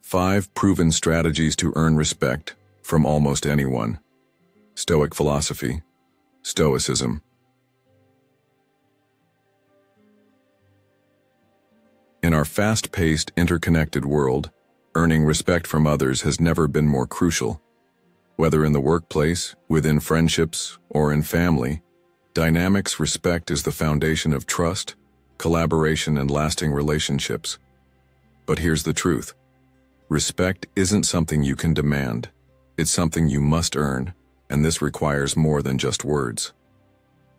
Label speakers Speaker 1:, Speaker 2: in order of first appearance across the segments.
Speaker 1: 5 proven strategies to earn respect from almost anyone. Stoic philosophy. Stoicism. In our fast-paced, interconnected world, earning respect from others has never been more crucial. Whether in the workplace, within friendships, or in family, dynamics respect is the foundation of trust, collaboration, and lasting relationships. But here's the truth. Respect isn't something you can demand. It's something you must earn, and this requires more than just words.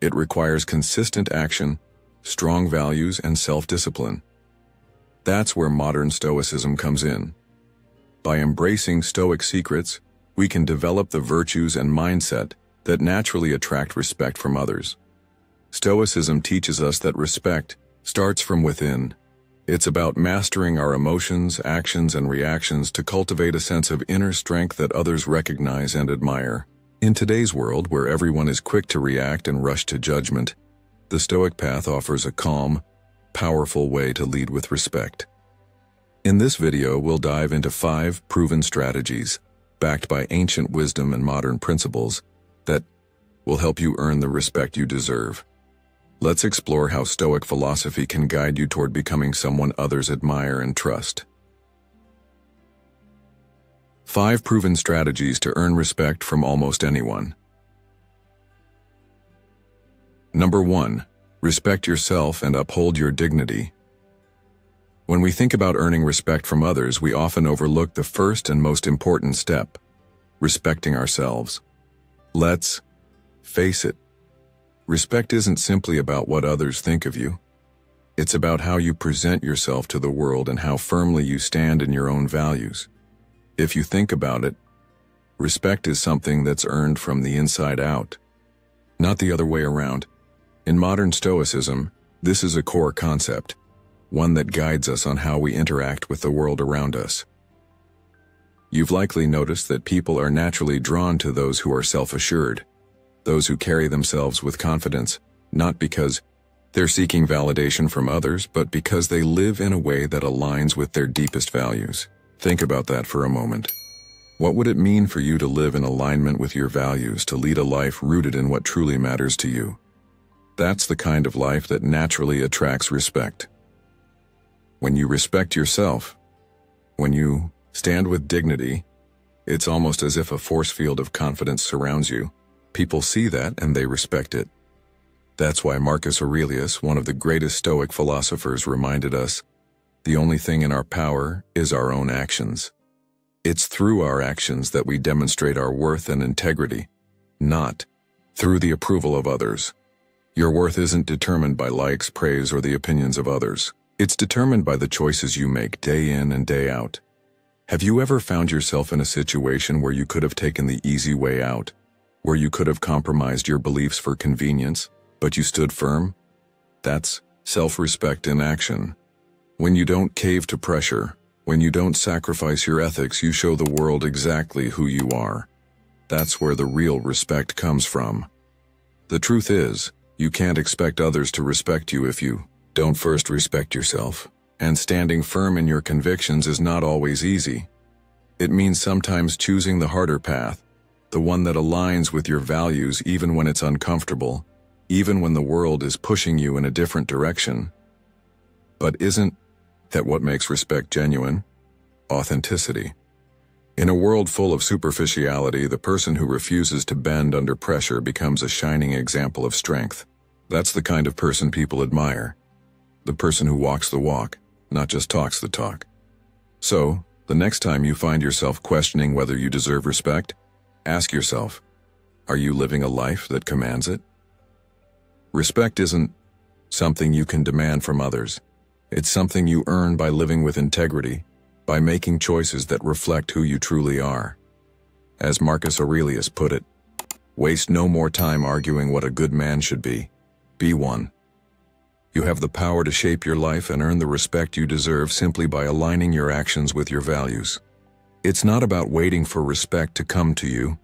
Speaker 1: It requires consistent action, strong values, and self-discipline. That's where modern Stoicism comes in. By embracing Stoic secrets, we can develop the virtues and mindset that naturally attract respect from others. Stoicism teaches us that respect starts from within. It's about mastering our emotions, actions, and reactions to cultivate a sense of inner strength that others recognize and admire. In today's world, where everyone is quick to react and rush to judgment, the Stoic path offers a calm, powerful way to lead with respect. In this video, we'll dive into 5 proven strategies, backed by ancient wisdom and modern principles, that will help you earn the respect you deserve. Let's explore how Stoic philosophy can guide you toward becoming someone others admire and trust. 5 proven strategies to earn respect from almost anyone. Number 1. Respect yourself and uphold your dignity. When we think about earning respect from others, we often overlook the first and most important step: respecting ourselves. Let's face it. Respect isn't simply about what others think of you. It's about how you present yourself to the world and how firmly you stand in your own values. If you think about it, respect is something that's earned from the inside out, not the other way around. In modern Stoicism, this is a core concept, one that guides us on how we interact with the world around us. You've likely noticed that people are naturally drawn to those who are self-assured, those who carry themselves with confidence, not because they're seeking validation from others, but because they live in a way that aligns with their deepest values. Think about that for a moment. What would it mean for you to live in alignment with your values, to lead a life rooted in what truly matters to you? That's the kind of life that naturally attracts respect. When you respect yourself, when you stand with dignity, it's almost as if a force field of confidence surrounds you. People see that and they respect it. That's why Marcus Aurelius, one of the greatest Stoic philosophers, reminded us, the only thing in our power is our own actions. It's through our actions that we demonstrate our worth and integrity, not through the approval of others. Your worth isn't determined by likes, praise, or the opinions of others. It's determined by the choices you make day in and day out. Have you ever found yourself in a situation where you could have taken the easy way out, where you could have compromised your beliefs for convenience, but you stood firm? That's self-respect in action. When you don't cave to pressure, when you don't sacrifice your ethics, you show the world exactly who you are. That's where the real respect comes from. The truth is, you can't expect others to respect you if you don't first respect yourself. And standing firm in your convictions is not always easy. It means sometimes choosing the harder path, the one that aligns with your values even when it's uncomfortable, even when the world is pushing you in a different direction. But isn't that what makes respect genuine? Authenticity. In a world full of superficiality, the person who refuses to bend under pressure becomes a shining example of strength. That's the kind of person people admire. The person who walks the walk, not just talks the talk. So, the next time you find yourself questioning whether you deserve respect, ask yourself, are you living a life that commands it? Respect isn't something you can demand from others. It's something you earn by living with integrity, by making choices that reflect who you truly are. As Marcus Aurelius put it, waste no more time arguing what a good man should be. Be one. You have the power to shape your life and earn the respect you deserve simply by aligning your actions with your values. It's not about waiting for respect to come to you.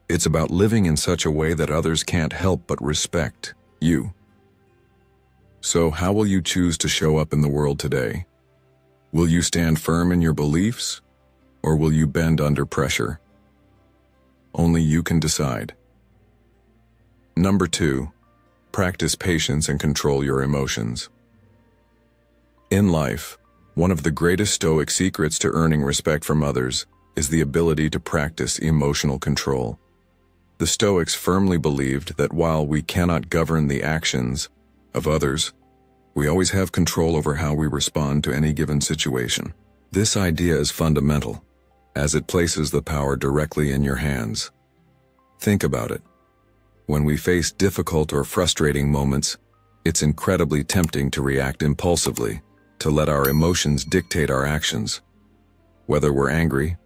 Speaker 1: It's about living in such a way that others can't help but respect you. So how will you choose to show up in the world today? Will you stand firm in your beliefs, Or will you bend under pressure? Only you can decide. Number 2, practice patience and control your emotions. In life, one of the greatest Stoic secrets to earning respect from others is the ability to practice emotional control. The Stoics firmly believed that while we cannot govern the actions of others, we always have control over how we respond to any given situation. This idea is fundamental, as it places the power directly in your hands. Think about it. When we face difficult or frustrating moments, it's incredibly tempting to react impulsively, to let our emotions dictate our actions. Whether we're angry,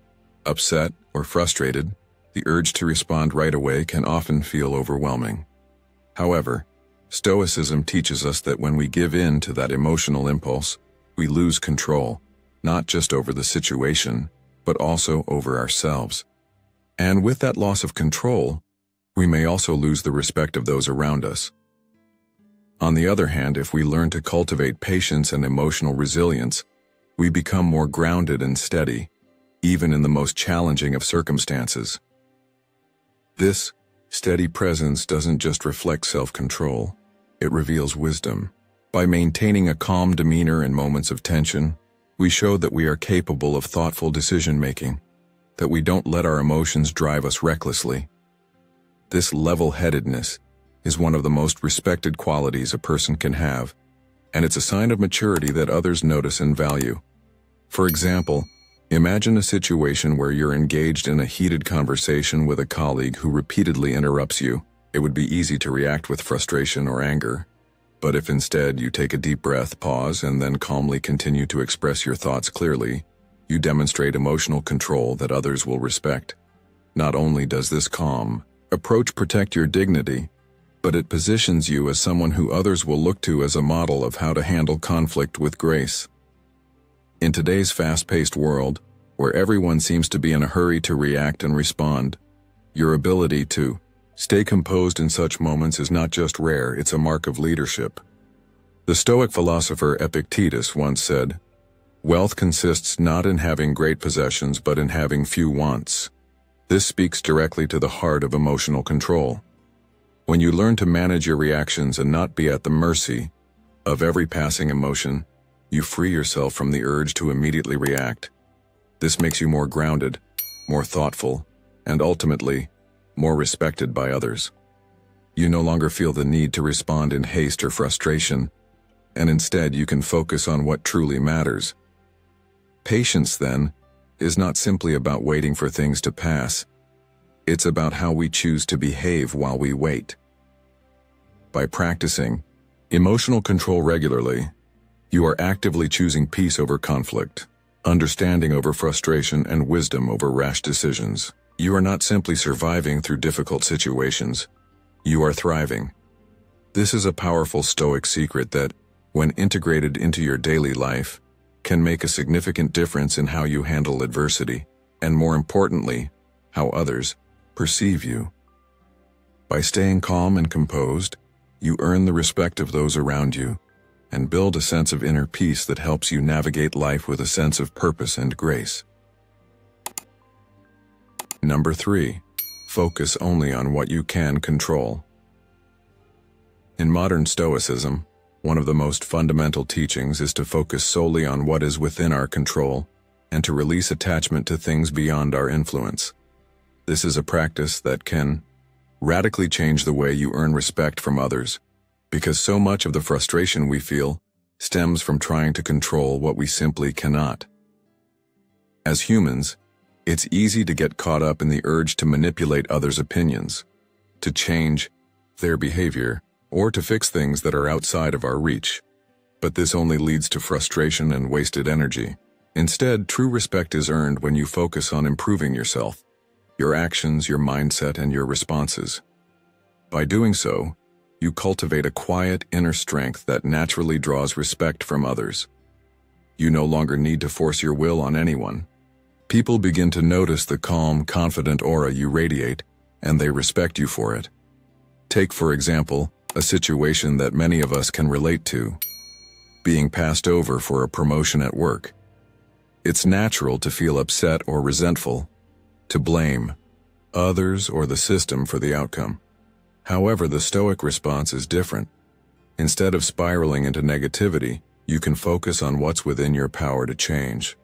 Speaker 1: upset, or frustrated, the urge to respond right away can often feel overwhelming. However, Stoicism teaches us that when we give in to that emotional impulse, we lose control, not just over the situation, but also over ourselves. And with that loss of control, we may also lose the respect of those around us. On the other hand, if we learn to cultivate patience and emotional resilience, we become more grounded and steady, even in the most challenging of circumstances. This steady presence doesn't just reflect self-control, it reveals wisdom. By maintaining a calm demeanor in moments of tension, we show that we are capable of thoughtful decision-making, that we don't let our emotions drive us recklessly. This level-headedness is one of the most respected qualities a person can have, and it's a sign of maturity that others notice and value. For example, imagine a situation where you're engaged in a heated conversation with a colleague who repeatedly interrupts you. It would be easy to react with frustration or anger. But if instead you take a deep breath, pause, and then calmly continue to express your thoughts clearly, you demonstrate emotional control that others will respect. Not only does this calm approach protect your dignity, but it positions you as someone who others will look to as a model of how to handle conflict with grace. In today's fast-paced world, where everyone seems to be in a hurry to react and respond, your ability to stay composed in such moments is not just rare, it's a mark of leadership. The Stoic philosopher Epictetus once said, "Wealth consists not in having great possessions but in having few wants." This speaks directly to the heart of emotional control. When you learn to manage your reactions and not be at the mercy of every passing emotion, you free yourself from the urge to immediately react. This makes you more grounded, more thoughtful, and ultimately, more respected by others. You no longer feel the need to respond in haste or frustration, and instead you can focus on what truly matters. Patience, then, is not simply about waiting for things to pass. It's about how we choose to behave while we wait. By practicing emotional control regularly, you are actively choosing peace over conflict, understanding over frustration, and wisdom over rash decisions. You are not simply surviving through difficult situations, you are thriving. This is a powerful Stoic secret that, when integrated into your daily life, can make a significant difference in how you handle adversity, and more importantly, how others perceive you. By staying calm and composed, you earn the respect of those around you, and build a sense of inner peace that helps you navigate life with a sense of purpose and grace. Number 3, focus only on what you can control. In modern Stoicism, one of the most fundamental teachings is to focus solely on what is within our control and to release attachment to things beyond our influence. This is a practice that can radically change the way you earn respect from others, because so much of the frustration we feel stems from trying to control what we simply cannot. As humans, it's easy to get caught up in the urge to manipulate others' opinions, to change their behavior, or to fix things that are outside of our reach. But this only leads to frustration and wasted energy. Instead, true respect is earned when you focus on improving yourself, your actions, your mindset, and your responses. By doing so, you cultivate a quiet inner strength that naturally draws respect from others. You no longer need to force your will on anyone. People begin to notice the calm, confident aura you radiate, and they respect you for it. Take, for example, a situation that many of us can relate to: being passed over for a promotion at work. It's natural to feel upset or resentful, to blame others or the system for the outcome. However, the Stoic response is different. Instead of spiraling into negativity, you can focus on what's within your power to change.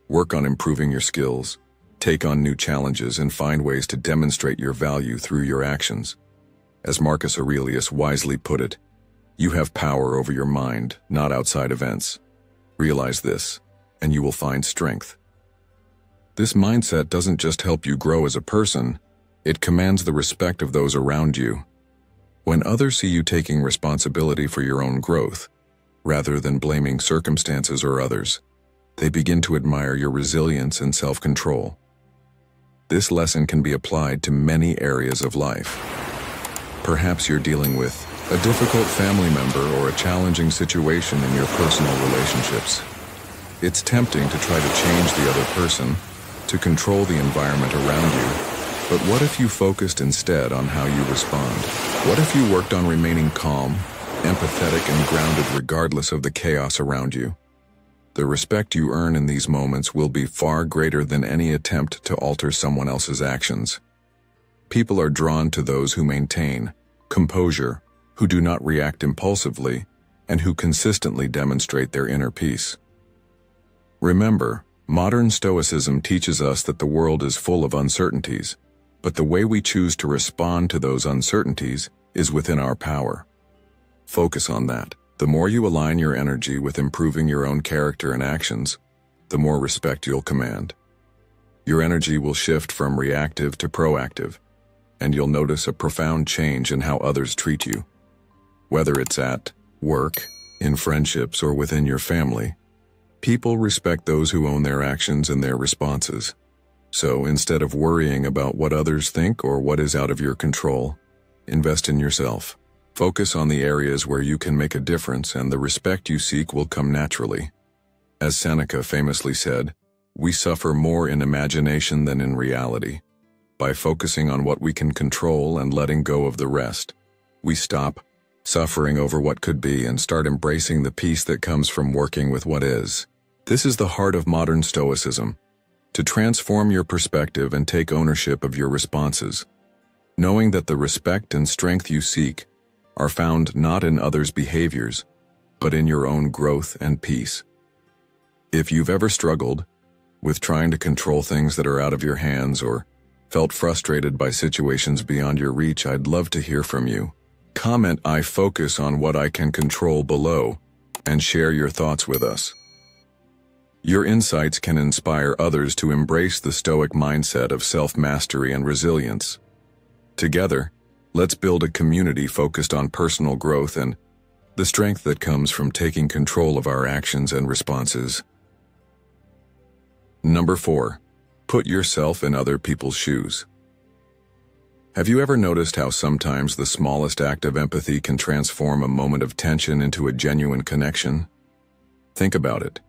Speaker 1: Work on improving your skills, take on new challenges, and find ways to demonstrate your value through your actions. As Marcus Aurelius wisely put it, you have power over your mind, not outside events. Realize this, and you will find strength. This mindset doesn't just help you grow as a person, it commands the respect of those around you. When others see you taking responsibility for your own growth, rather than blaming circumstances or others, they begin to admire your resilience and self-control. This lesson can be applied to many areas of life. Perhaps you're dealing with a difficult family member or a challenging situation in your personal relationships. It's tempting to try to change the other person, to control the environment around you. But what if you focused instead on how you respond? What if you worked on remaining calm, empathetic, and grounded regardless of the chaos around you? The respect you earn in these moments will be far greater than any attempt to alter someone else's actions. People are drawn to those who maintain composure, who do not react impulsively, and who consistently demonstrate their inner peace. Remember, modern Stoicism teaches us that the world is full of uncertainties, but the way we choose to respond to those uncertainties is within our power. Focus on that. The more you align your energy with improving your own character and actions, the more respect you'll command. Your energy will shift from reactive to proactive, and you'll notice a profound change in how others treat you. Whether it's at work, in friendships, or within your family, people respect those who own their actions and their responses. So instead of worrying about what others think or what is out of your control, invest in yourself. Focus on the areas where you can make a difference, and the respect you seek will come naturally. As Seneca famously said, we suffer more in imagination than in reality. By focusing on what we can control and letting go of the rest, we stop suffering over what could be and start embracing the peace that comes from working with what is. This is the heart of modern Stoicism, to transform your perspective and take ownership of your responses, knowing that the respect and strength you seek are found not in others' behaviors, but in your own growth and peace. If you've ever struggled with trying to control things that are out of your hands or felt frustrated by situations beyond your reach, I'd love to hear from you. Comment "I focus on what I can control" below and share your thoughts with us. Your insights can inspire others to embrace the Stoic mindset of self-mastery and resilience. Together, let's build a community focused on personal growth and the strength that comes from taking control of our actions and responses. Number 4. Put yourself in other people's shoes. Have you ever noticed how sometimes the smallest act of empathy can transform a moment of tension into a genuine connection? Think about it.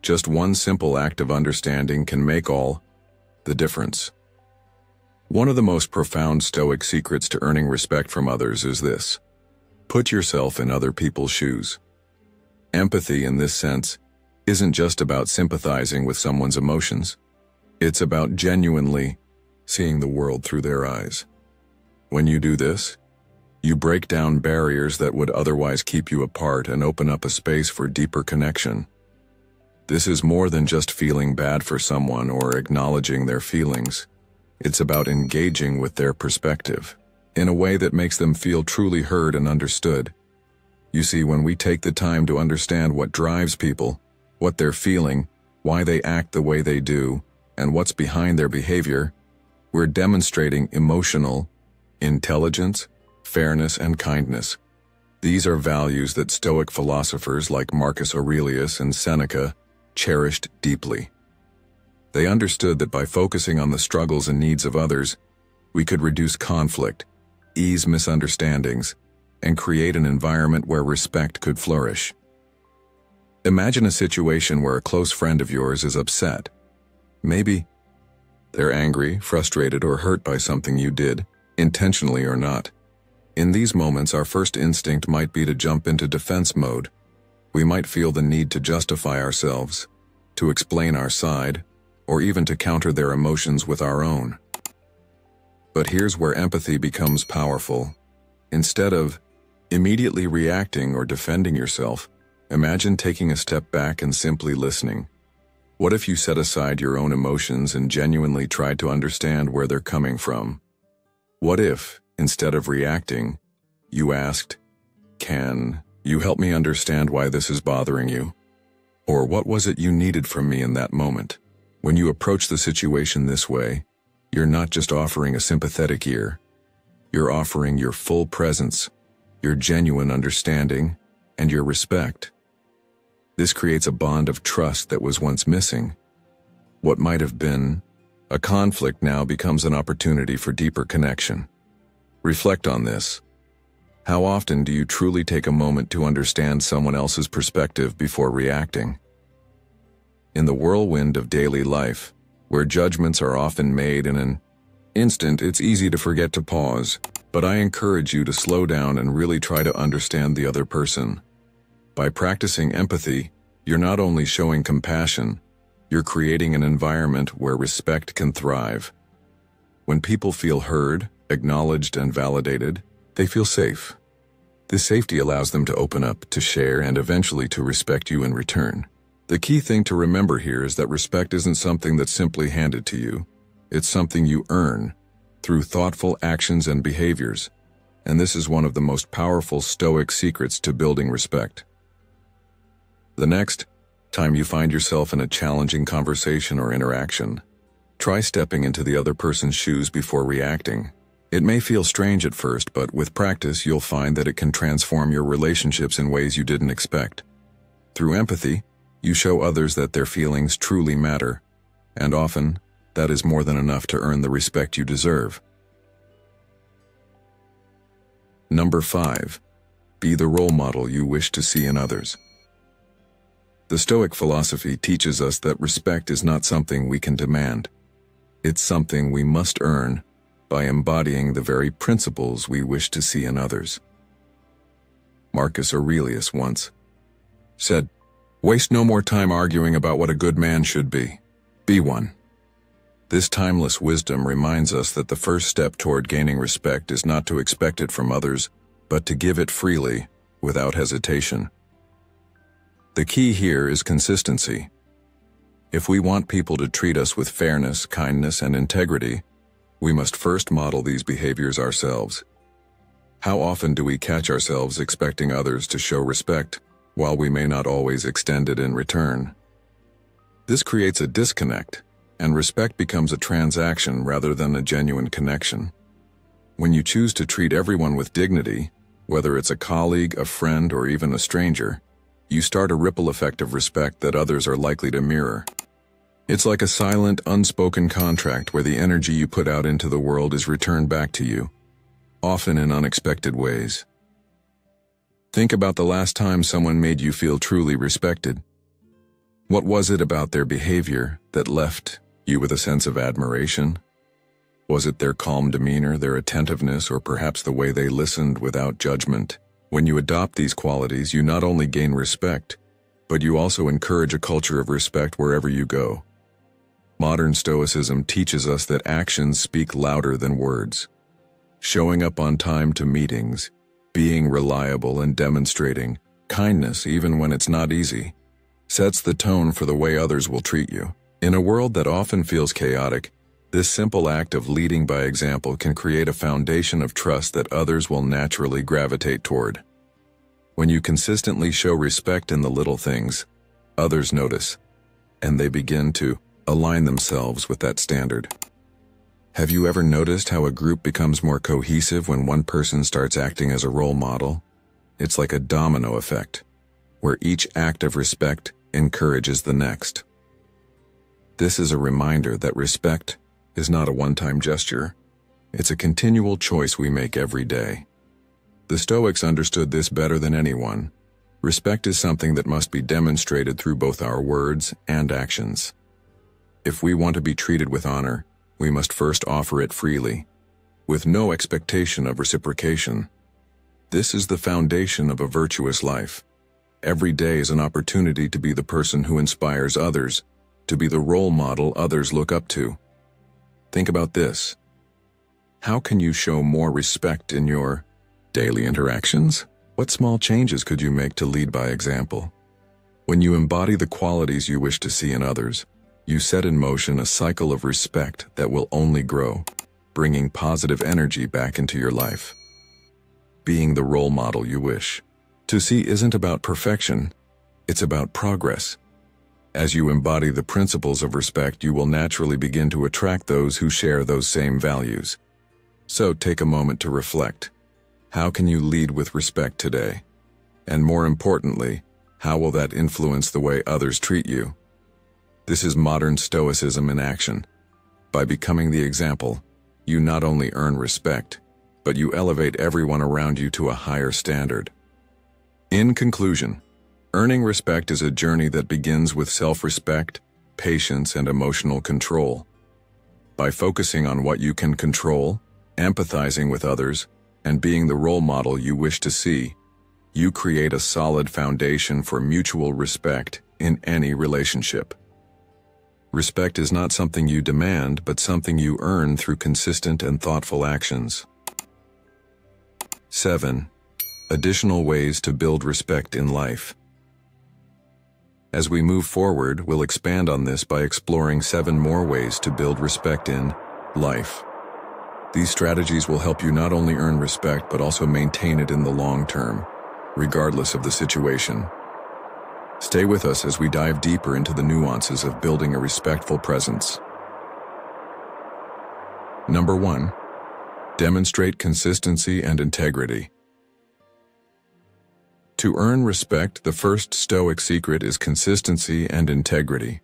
Speaker 1: Just one simple act of understanding can make all the difference. One of the most profound Stoic secrets to earning respect from others is this: put yourself in other people's shoes. Empathy, in this sense, isn't just about sympathizing with someone's emotions. It's about genuinely seeing the world through their eyes. When you do this, you break down barriers that would otherwise keep you apart and open up a space for deeper connection. This is more than just feeling bad for someone or acknowledging their feelings. It's about engaging with their perspective in a way that makes them feel truly heard and understood. You see, when we take the time to understand what drives people, what they're feeling, why they act the way they do, and what's behind their behavior, we're demonstrating emotional intelligence, fairness, and kindness. These are values that Stoic philosophers like Marcus Aurelius and Seneca cherished deeply. They understood that by focusing on the struggles and needs of others, we could reduce conflict, ease misunderstandings, and create an environment where respect could flourish. Imagine a situation where a close friend of yours is upset. Maybe they're angry, frustrated, or hurt by something you did, intentionally or not. In these moments, our first instinct might be to jump into defense mode. We might feel the need to justify ourselves, to explain our side, or even to counter their emotions with our own. But here's where empathy becomes powerful. Instead of immediately reacting or defending yourself, imagine taking a step back and simply listening. What if you set aside your own emotions and genuinely tried to understand where they're coming from? What if, instead of reacting, you asked, "Can you help me understand why this is bothering you?" Or what was it you needed from me in that moment? When you approach the situation this way, you're not just offering a sympathetic ear. You're offering your full presence, your genuine understanding, and your respect. This creates a bond of trust that was once missing. What might have been a conflict now becomes an opportunity for deeper connection. Reflect on this. How often do you truly take a moment to understand someone else's perspective before reacting? In the whirlwind of daily life, where judgments are often made in an instant, it's easy to forget to pause, but I encourage you to slow down and really try to understand the other person. By practicing empathy, you're not only showing compassion, you're creating an environment where respect can thrive. When people feel heard, acknowledged, and validated, they feel safe. This safety allows them to open up, to share, and eventually to respect you in return. The key thing to remember here is that respect isn't something that's simply handed to you. It's something you earn through thoughtful actions and behaviors, and this is one of the most powerful Stoic secrets to building respect. The next time you find yourself in a challenging conversation or interaction, try stepping into the other person's shoes before reacting. It may feel strange at first, but with practice you'll find that it can transform your relationships in ways you didn't expect. Through empathy, you show others that their feelings truly matter, and often, that is more than enough to earn the respect you deserve. Number 5. Be the role model you wish to see in others. The Stoic philosophy teaches us that respect is not something we can demand. It's something we must earn by embodying the very principles we wish to see in others. Marcus Aurelius once said, "Waste no more time arguing about what a good man should be. Be one." This timeless wisdom reminds us that the first step toward gaining respect is not to expect it from others, but to give it freely, without hesitation. The key here is consistency. If we want people to treat us with fairness, kindness, and integrity, we must first model these behaviors ourselves. How often do we catch ourselves expecting others to show respect, while we may not always extend it in return? This creates a disconnect, and respect becomes a transaction rather than a genuine connection. When you choose to treat everyone with dignity, whether it's a colleague, a friend, or even a stranger, you start a ripple effect of respect that others are likely to mirror. It's like a silent, unspoken contract where the energy you put out into the world is returned back to you, often in unexpected ways. Think about the last time someone made you feel truly respected. What was it about their behavior that left you with a sense of admiration? Was it their calm demeanor, their attentiveness, or perhaps the way they listened without judgment? When you adopt these qualities, you not only gain respect, but you also encourage a culture of respect wherever you go. Modern Stoicism teaches us that actions speak louder than words. Showing up on time to meetings, being reliable, and demonstrating kindness even when it's not easy, sets the tone for the way others will treat you. In a world that often feels chaotic, this simple act of leading by example can create a foundation of trust that others will naturally gravitate toward. When you consistently show respect in the little things, others notice, and they begin to align themselves with that standard. Have you ever noticed how a group becomes more cohesive when one person starts acting as a role model? It's like a domino effect, where each act of respect encourages the next. This is a reminder that respect is not a one-time gesture. It's a continual choice we make every day. The Stoics understood this better than anyone. Respect is something that must be demonstrated through both our words and actions. If we want to be treated with honor, we must first offer it freely, with no expectation of reciprocation. This is the foundation of a virtuous life, every day is an opportunity to be the person who inspires others, to be the role model others look up to. Think about this. How can you show more respect in your daily interactions? What small changes could you make to lead by example? When you embody the qualities you wish to see in others, you set in motion a cycle of respect that will only grow, bringing positive energy back into your life. Being the role model you wish to see isn't about perfection, it's about progress. As you embody the principles of respect, you will naturally begin to attract those who share those same values. So take a moment to reflect. How can you lead with respect today? And more importantly, how will that influence the way others treat you? This is modern Stoicism in action. By becoming the example, you not only earn respect, but you elevate everyone around you to a higher standard. In conclusion, earning respect is a journey that begins with self-respect, patience, and emotional control. By focusing on what you can control, empathizing with others, and being the role model you wish to see, you create a solid foundation for mutual respect in any relationship. Respect is not something you demand, but something you earn through consistent and thoughtful actions. 7. Additional ways to build respect in life. As we move forward, we'll expand on this by exploring 7 more ways to build respect in life. These strategies will help you not only earn respect, but also maintain it in the long term, regardless of the situation. Stay with us as we dive deeper into the nuances of building a respectful presence. Number 1. Demonstrate consistency and integrity. To earn respect, the first Stoic secret is consistency and integrity.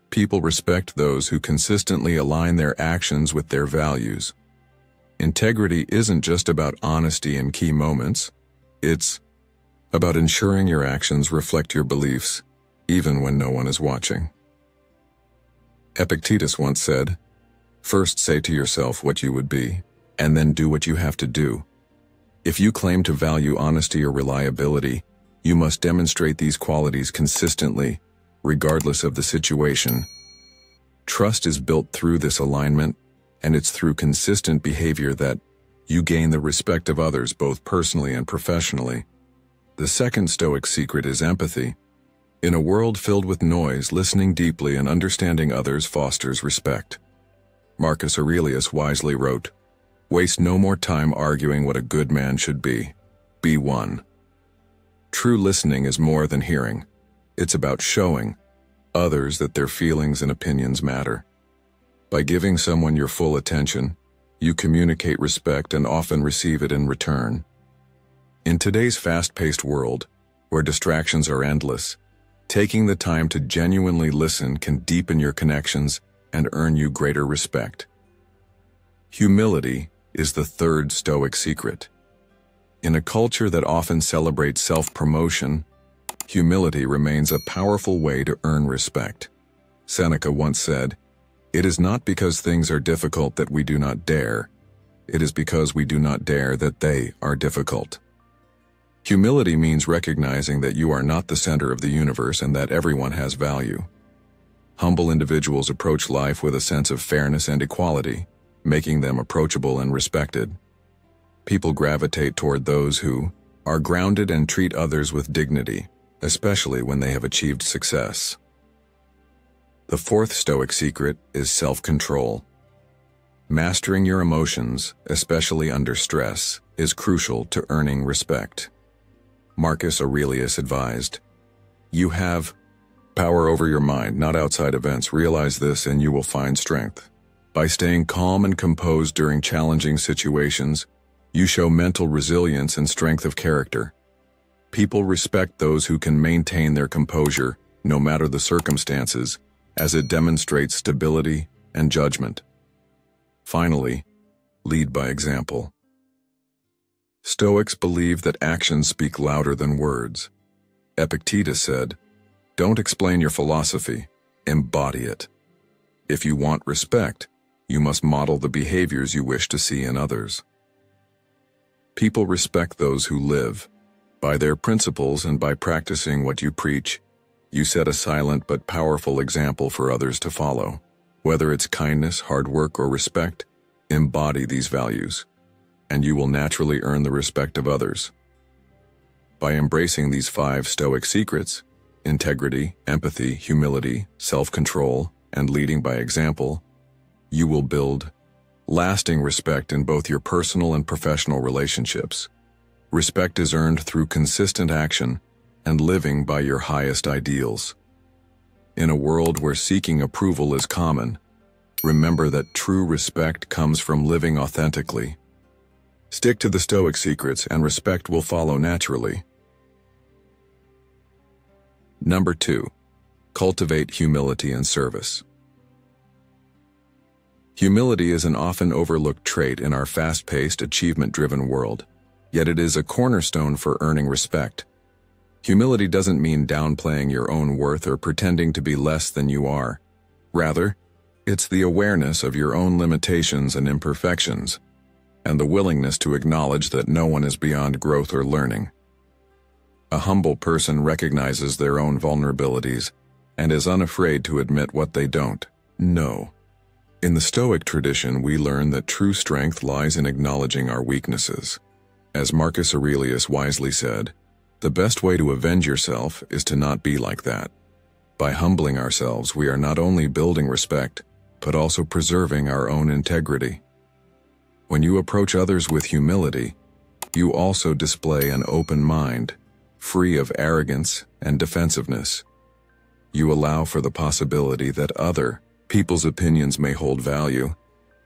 Speaker 1: People respect those who consistently align their actions with their values. Integrity isn't just about honesty in key moments. It's about ensuring your actions reflect your beliefs, even when no one is watching. Epictetus once said, "First say to yourself what you would be, and then do what you have to do." If you claim to value honesty or reliability, you must demonstrate these qualities consistently, regardless of the situation. Trust is built through this alignment, and it's through consistent behavior that you gain the respect of others both personally and professionally. The second Stoic secret is empathy. In a world filled with noise, listening deeply and understanding others fosters respect. Marcus Aurelius wisely wrote, "Waste no more time arguing what a good man should be. Be one." True listening is more than hearing. It's about showing others that their feelings and opinions matter. By giving someone your full attention, you communicate respect and often receive it in return. In today's fast-paced world, where distractions are endless, taking the time to genuinely listen can deepen your connections and earn you greater respect. Humility is the third Stoic secret. In a culture that often celebrates self-promotion, humility remains a powerful way to earn respect. Seneca once said, "It is not because things are difficult that we do not dare. It is because we do not dare that they are difficult." Humility means recognizing that you are not the center of the universe and that everyone has value. Humble individuals approach life with a sense of fairness and equality, making them approachable and respected. People gravitate toward those who are grounded and treat others with dignity, especially when they have achieved success. The fourth Stoic secret is self-control. Mastering your emotions, especially under stress, is crucial to earning respect. Marcus Aurelius advised, "You have power over your mind, not outside events. Realize this and you will find strength." By staying calm and composed during challenging situations, you show mental resilience and strength of character. People respect those who can maintain their composure, no matter the circumstances, as it demonstrates stability and judgment. Finally, lead by example. Stoics believe that actions speak louder than words. Epictetus said, "Don't explain your philosophy, embody it." If you want respect, you must model the behaviors you wish to see in others. People respect those who live, By their principles and by practicing what you preach, you set a silent but powerful example for others to follow. Whether it's kindness, hard work, or respect, embody these values, and you will naturally earn the respect of others. By embracing these 5 Stoic secrets, integrity, empathy, humility, self-control, and leading by example, you will build lasting respect in both your personal and professional relationships. Respect is earned through consistent action and living by your highest ideals. In a world where seeking approval is common, remember that true respect comes from living authentically. Stick to the Stoic secrets and respect will follow naturally. Number 2. Cultivate humility and service. Humility is an often overlooked trait in our fast-paced, achievement-driven world, yet it is a cornerstone for earning respect. Humility doesn't mean downplaying your own worth or pretending to be less than you are. Rather, it's the awareness of your own limitations and imperfections, and the willingness to acknowledge that no one is beyond growth or learning. A humble person recognizes their own vulnerabilities and is unafraid to admit what they don't know. In the Stoic tradition, we learn that true strength lies in acknowledging our weaknesses. As Marcus Aurelius wisely said, the best way to avenge yourself is to not be like that. By humbling ourselves, we are not only building respect, but also preserving our own integrity. When you approach others with humility, you also display an open mind, free of arrogance and defensiveness. You allow for the possibility that other people's opinions may hold value,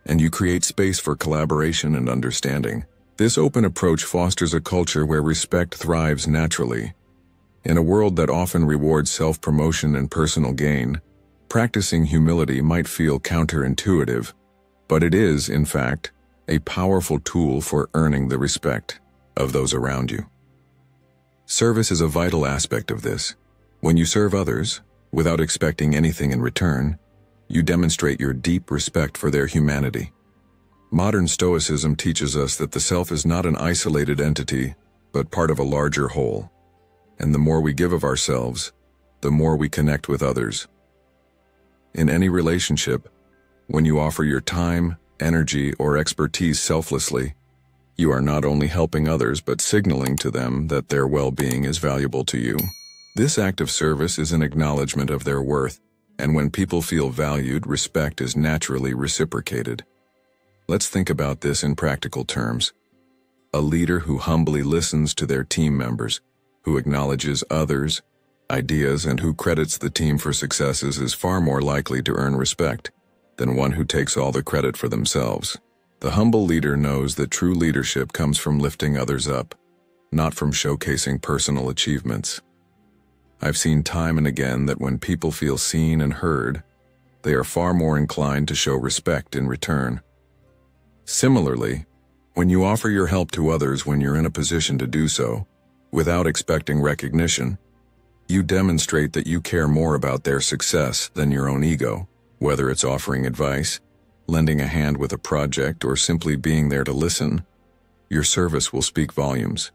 Speaker 1: and you create space for collaboration and understanding. This open approach fosters a culture where respect thrives naturally. In a world that often rewards self-promotion and personal gain, practicing humility might feel counterintuitive, but it is, in fact, a powerful tool for earning the respect of those around you. Service is a vital aspect of this. When you serve others, without expecting anything in return, you demonstrate your deep respect for their humanity. Modern Stoicism teaches us that the self is not an isolated entity, but part of a larger whole. And the more we give of ourselves, the more we connect with others. In any relationship, when you offer your time, energy, or expertise selflessly, you are not only helping others but signaling to them that their well-being is valuable to you. This act of service is an acknowledgement of their worth, and when people feel valued, respect is naturally reciprocated. Let's think about this in practical terms. A leader who humbly listens to their team members, who acknowledges others' ideas, and who credits the team for successes is far more likely to earn respect than one who takes all the credit for themselves. The humble leader knows that true leadership comes from lifting others up, not from showcasing personal achievements. I've seen time and again that when people feel seen and heard, they are far more inclined to show respect in return. Similarly, when you offer your help to others when you're in a position to do so, without expecting recognition, you demonstrate that you care more about their success than your own ego. Whether it's offering advice, lending a hand with a project, or simply being there to listen, your service will speak volumes.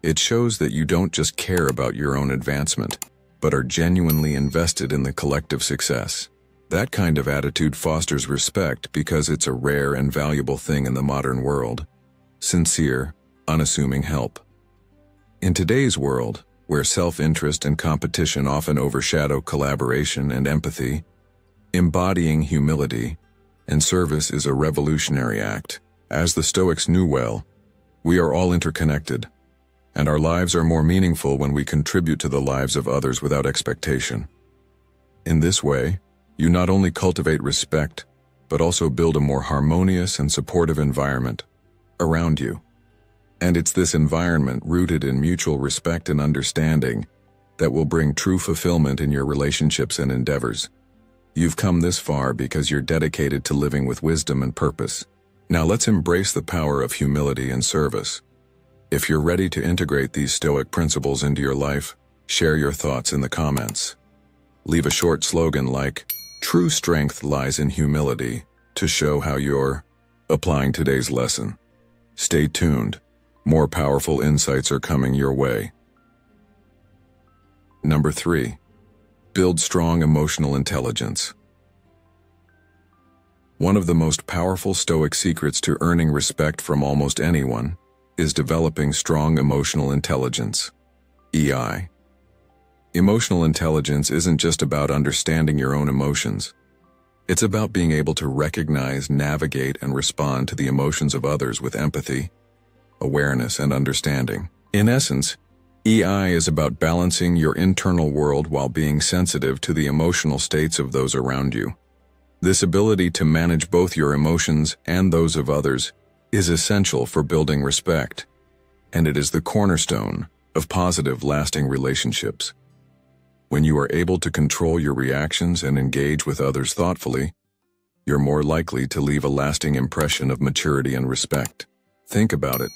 Speaker 1: It shows that you don't just care about your own advancement, but are genuinely invested in the collective success. That kind of attitude fosters respect because it's a rare and valuable thing in the modern world. Sincere, unassuming help. In today's world, where self-interest and competition often overshadow collaboration and empathy, embodying humility and service is a revolutionary act. As the Stoics knew well, we are all interconnected, and our lives are more meaningful when we contribute to the lives of others without expectation. In this way, you not only cultivate respect, but also build a more harmonious and supportive environment around you. And it's this environment rooted in mutual respect and understanding that will bring true fulfillment in your relationships and endeavors. You've come this far because you're dedicated to living with wisdom and purpose. Now let's embrace the power of humility and service. If you're ready to integrate these Stoic principles into your life, share your thoughts in the comments. Leave a short slogan like, "True strength lies in humility," to show how you're applying today's lesson. Stay tuned, more powerful insights are coming your way. Number 3. Build strong emotional intelligence. One of the most powerful Stoic secrets to earning respect from almost anyone is developing strong emotional intelligence, EI. Emotional intelligence isn't just about understanding your own emotions. It's about being able to recognize, navigate, and respond to the emotions of others with empathy, awareness, and understanding. In essence, EI is about balancing your internal world while being sensitive to the emotional states of those around you. This ability to manage both your emotions and those of others is essential for building respect, and it is the cornerstone of positive, lasting relationships. When you are able to control your reactions and engage with others thoughtfully, you're more likely to leave a lasting impression of maturity and respect. Think about it.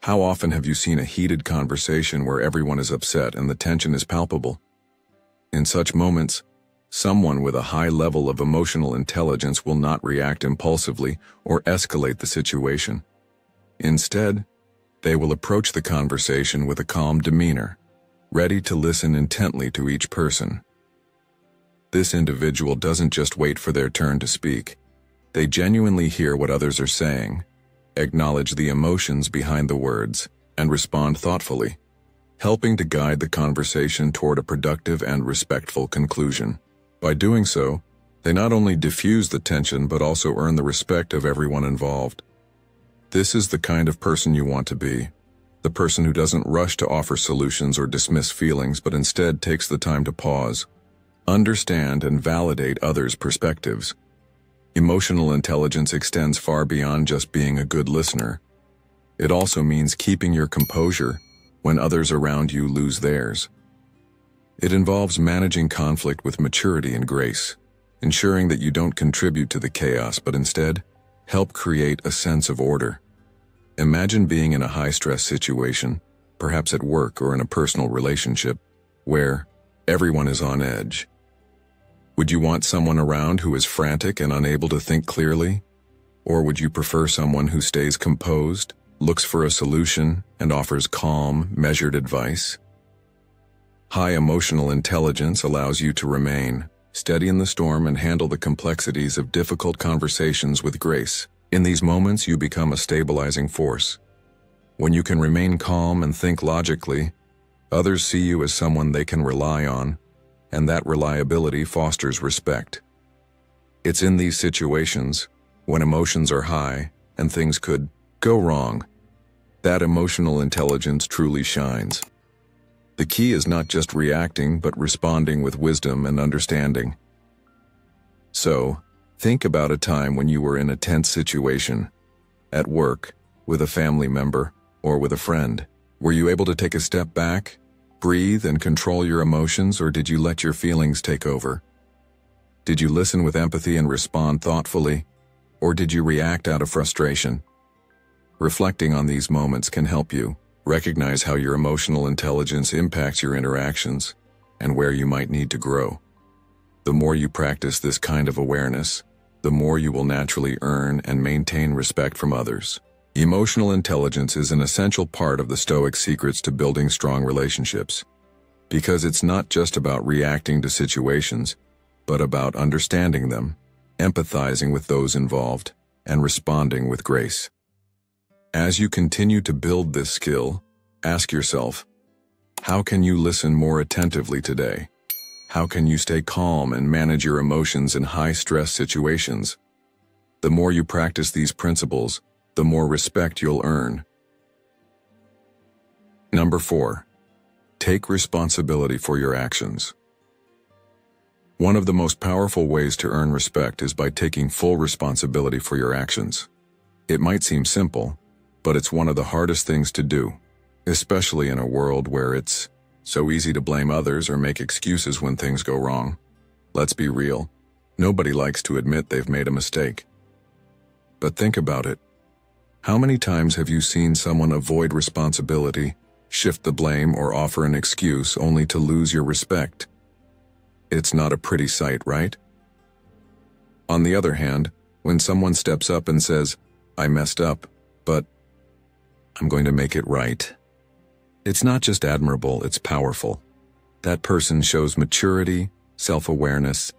Speaker 1: How often have you seen a heated conversation where everyone is upset and the tension is palpable? In such moments, someone with a high level of emotional intelligence will not react impulsively or escalate the situation. Instead, they will approach the conversation with a calm demeanor, ready to listen intently to each person. This individual doesn't just wait for their turn to speak. They genuinely hear what others are saying, acknowledge the emotions behind the words, and respond thoughtfully, helping to guide the conversation toward a productive and respectful conclusion. By doing so, they not only diffuse the tension but also earn the respect of everyone involved. This is the kind of person you want to be. The person who doesn't rush to offer solutions or dismiss feelings but instead takes the time to pause, understand, and validate others' perspectives. Emotional intelligence extends far beyond just being a good listener. It also means keeping your composure when others around you lose theirs. It involves managing conflict with maturity and grace, ensuring that you don't contribute to the chaos but instead help create a sense of order. Imagine being in a high-stress situation, perhaps at work or in a personal relationship, where everyone is on edge. Would you want someone around who is frantic and unable to think clearly? Or would you prefer someone who stays composed, looks for a solution, and offers calm, measured advice? High emotional intelligence allows you to remain steady in the storm and handle the complexities of difficult conversations with grace. In these moments, you become a stabilizing force. When you can remain calm and think logically, others see you as someone they can rely on, and that reliability fosters respect. It's in these situations, when emotions are high and things could go wrong, that emotional intelligence truly shines. The key is not just reacting, but responding with wisdom and understanding. So, think about a time when you were in a tense situation, at work, with a family member, or with a friend. Were you able to take a step back, breathe, and control your emotions, or did you let your feelings take over? Did you listen with empathy and respond thoughtfully, or did you react out of frustration? Reflecting on these moments can help you recognize how your emotional intelligence impacts your interactions and where you might need to grow. The more you practice this kind of awareness, the more you will naturally earn and maintain respect from others. Emotional intelligence is an essential part of the Stoic secrets to building strong relationships, because it's not just about reacting to situations, but about understanding them, empathizing with those involved, and responding with grace. As you continue to build this skill, ask yourself, how can you listen more attentively today? How can you stay calm and manage your emotions in high-stress situations? The more you practice these principles, the more respect you'll earn. Number 4. Take responsibility for your actions. One of the most powerful ways to earn respect is by taking full responsibility for your actions. It might seem simple, but it's one of the hardest things to do, especially in a world where it's so easy to blame others or make excuses when things go wrong. Let's be real. Nobody likes to admit they've made a mistake. But think about it. How many times have you seen someone avoid responsibility, shift the blame, or offer an excuse only to lose your respect? It's not a pretty sight, right? On the other hand, when someone steps up and says, "I messed up, but," I'm going to make it right. It's not just admirable, it's powerful. That person shows maturity, self-awareness,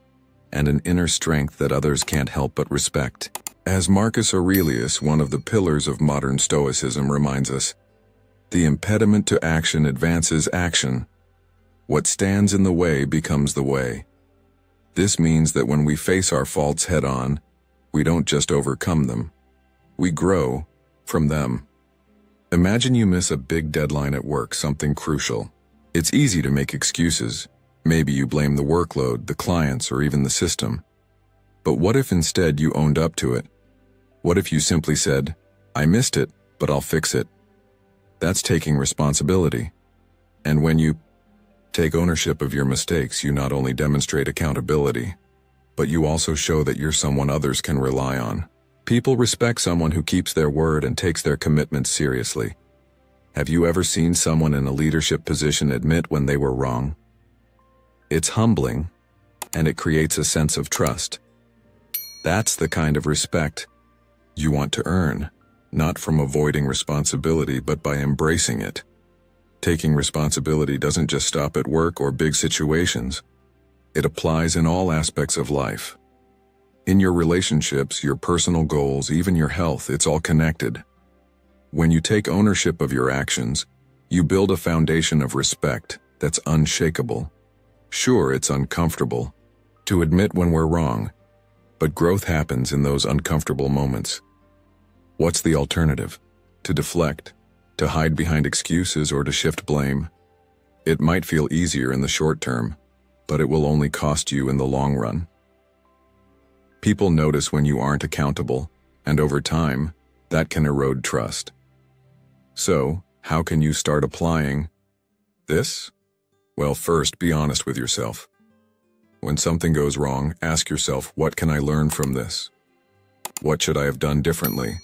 Speaker 1: and an inner strength that others can't help but respect. As Marcus Aurelius, one of the pillars of modern Stoicism, reminds us, the impediment to action advances action. What stands in the way becomes the way. This means that when we face our faults head-on, we don't just overcome them. We grow from them. Imagine you miss a big deadline at work, something crucial. It's easy to make excuses. Maybe you blame the workload, the clients, or even the system. But what if instead you owned up to it? What if you simply said, I missed it, but I'll fix it? That's taking responsibility. And when you take ownership of your mistakes, you not only demonstrate accountability, but you also show that you're someone others can rely on. People respect someone who keeps their word and takes their commitments seriously. Have you ever seen someone in a leadership position admit when they were wrong? It's humbling, and it creates a sense of trust. That's the kind of respect you want to earn, not from avoiding responsibility, but by embracing it. Taking responsibility doesn't just stop at work or big situations. It applies in all aspects of life. In your relationships, your personal goals, even your health, it's all connected. When you take ownership of your actions, you build a foundation of respect that's unshakable. Sure, it's uncomfortable to admit when we're wrong, but growth happens in those uncomfortable moments. What's the alternative? To deflect, to hide behind excuses, or to shift blame? It might feel easier in the short term, but it will only cost you in the long run. People notice when you aren't accountable, and over time, that can erode trust. So, how can you start applying this? Well, first, be honest with yourself. When something goes wrong, ask yourself, what can I learn from this? What should I have done differently?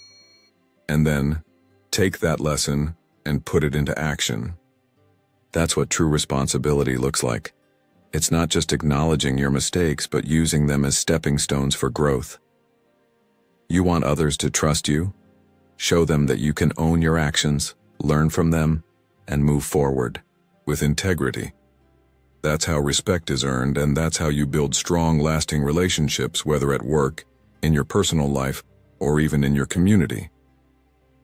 Speaker 1: And then, take that lesson and put it into action. That's what true responsibility looks like. It's not just acknowledging your mistakes, but using them as stepping stones for growth. You want others to trust you? Show them that you can own your actions, learn from them, and move forward with integrity. That's how respect is earned, and that's how you build strong, lasting relationships, whether at work, in your personal life, or even in your community.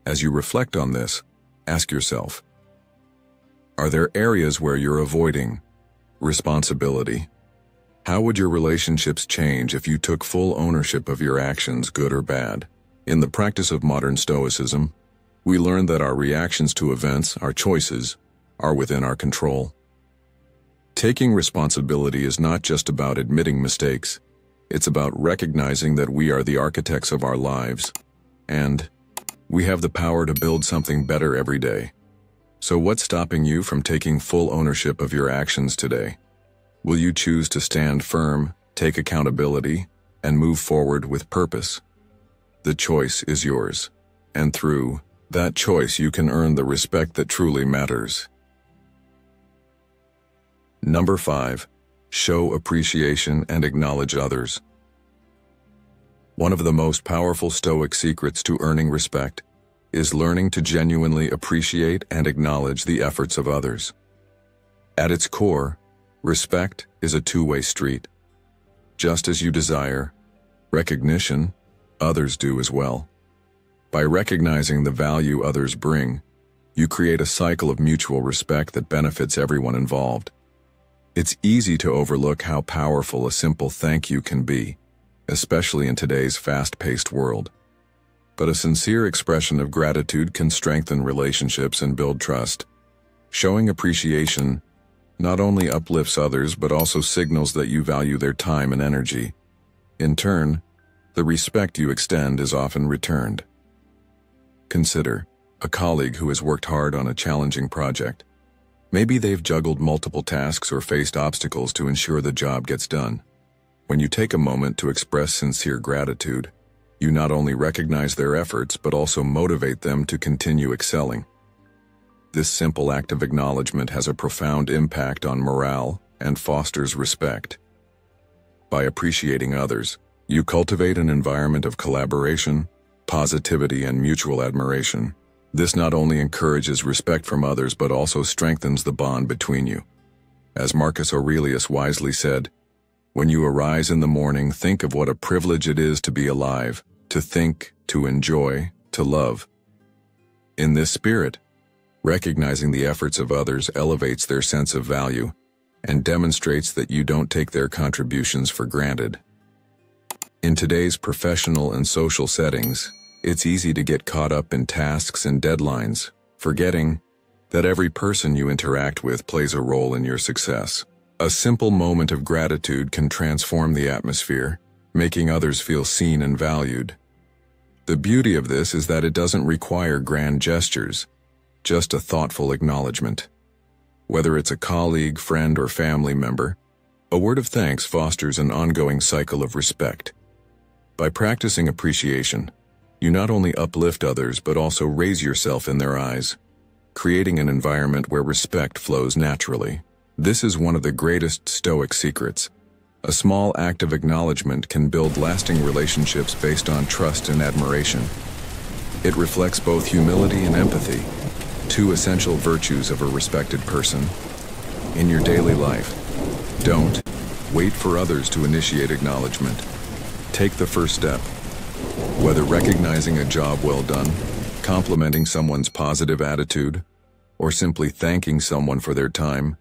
Speaker 1: As you reflect on this, ask yourself, are there areas where you're avoiding responsibility? How would your relationships change if you took full ownership of your actions, good or bad? In the practice of modern Stoicism, we learn that our reactions to events, our choices, are within our control. Taking responsibility is not just about admitting mistakes. It's about recognizing that we are the architects of our lives, and we have the power to build something better every day. So what's stopping you from taking full ownership of your actions today? Will you choose to stand firm, take accountability, and move forward with purpose? The choice is yours, and through that choice you can earn the respect that truly matters. Number 5. Show appreciation and acknowledge others. One of the most powerful Stoic secrets to earning respect is learning to genuinely appreciate and acknowledge the efforts of others. At its core, respect is a two-way street. Just as you desire recognition, others do as well. By recognizing the value others bring, you create a cycle of mutual respect that benefits everyone involved. It's easy to overlook how powerful a simple thank you can be, especially in today's fast-paced world. But a sincere expression of gratitude can strengthen relationships and build trust. Showing appreciation not only uplifts others but also signals that you value their time and energy. In turn, the respect you extend is often returned. Consider a colleague who has worked hard on a challenging project. Maybe they've juggled multiple tasks or faced obstacles to ensure the job gets done. When you take a moment to express sincere gratitude, you not only recognize their efforts but also motivate them to continue excelling. This simple act of acknowledgement has a profound impact on morale and fosters respect. By appreciating others, you cultivate an environment of collaboration, positivity, and mutual admiration. This not only encourages respect from others but also strengthens the bond between you. As Marcus Aurelius wisely said, "When you arise in the morning, think of what a privilege it is to be alive, to think, to enjoy, to love." In this spirit, recognizing the efforts of others elevates their sense of value and demonstrates that you don't take their contributions for granted. In today's professional and social settings, it's easy to get caught up in tasks and deadlines, forgetting that every person you interact with plays a role in your success. A simple moment of gratitude can transform the atmosphere, making others feel seen and valued. The beauty of this is that it doesn't require grand gestures, just a thoughtful acknowledgement. Whether it's a colleague, friend, or family member, a word of thanks fosters an ongoing cycle of respect. By practicing appreciation, you not only uplift others but also raise yourself in their eyes, creating an environment where respect flows naturally. This is one of the greatest Stoic secrets. A small act of acknowledgement can build lasting relationships based on trust and admiration. It reflects both humility and empathy, two essential virtues of a respected person. In your daily life, don't wait for others to initiate acknowledgement. Take the first step. Whether recognizing a job well done, complimenting someone's positive attitude, or simply thanking someone for their time,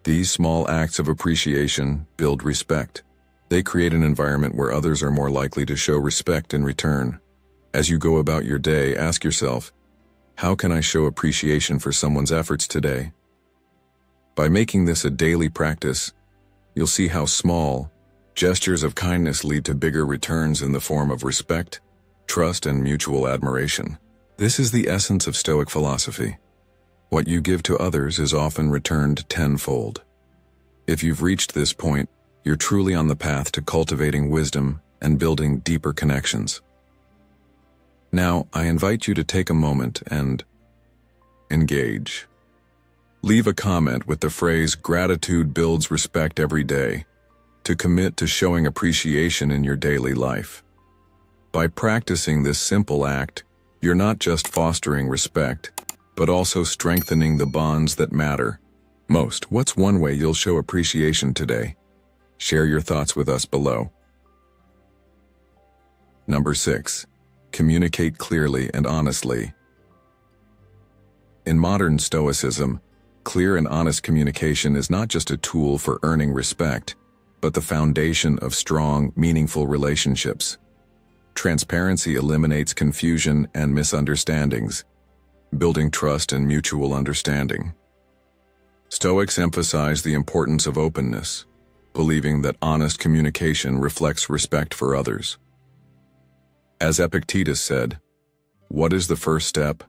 Speaker 1: these small acts of appreciation build respect. They create an environment where others are more likely to show respect in return. As you go about your day, ask yourself, how can I show appreciation for someone's efforts today? By making this a daily practice, you'll see how small gestures of kindness lead to bigger returns in the form of respect, trust, and mutual admiration. This is the essence of Stoic philosophy. What you give to others is often returned tenfold. If you've reached this point, you're truly on the path to cultivating wisdom and building deeper connections. Now, I invite you to take a moment and engage. Leave a comment with the phrase "Gratitude builds respect every day" to commit to showing appreciation in your daily life. By practicing this simple act, you're not just fostering respect, but also strengthening the bonds that matter most. What's one way you'll show appreciation today? Share your thoughts with us below. Number 6. Communicate clearly and honestly. In modern Stoicism, clear and honest communication is not just a tool for earning respect, but the foundation of strong, meaningful relationships. Transparency eliminates confusion and misunderstandings, building trust and mutual understanding. Stoics emphasize the importance of openness, believing that honest communication reflects respect for others. As Epictetus said, "What is the first step?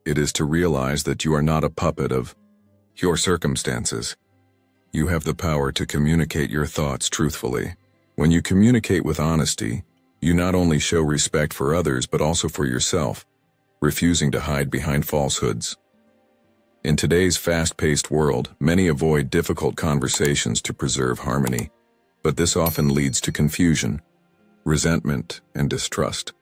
Speaker 1: It is to realize that you are not a puppet of your circumstances. You have the power to communicate your thoughts truthfully. When you communicate with honesty, you not only show respect for others but also for yourself, refusing to hide behind falsehoods." In today's fast-paced world, many avoid difficult conversations to preserve harmony, but this often leads to confusion, resentment, and distrust.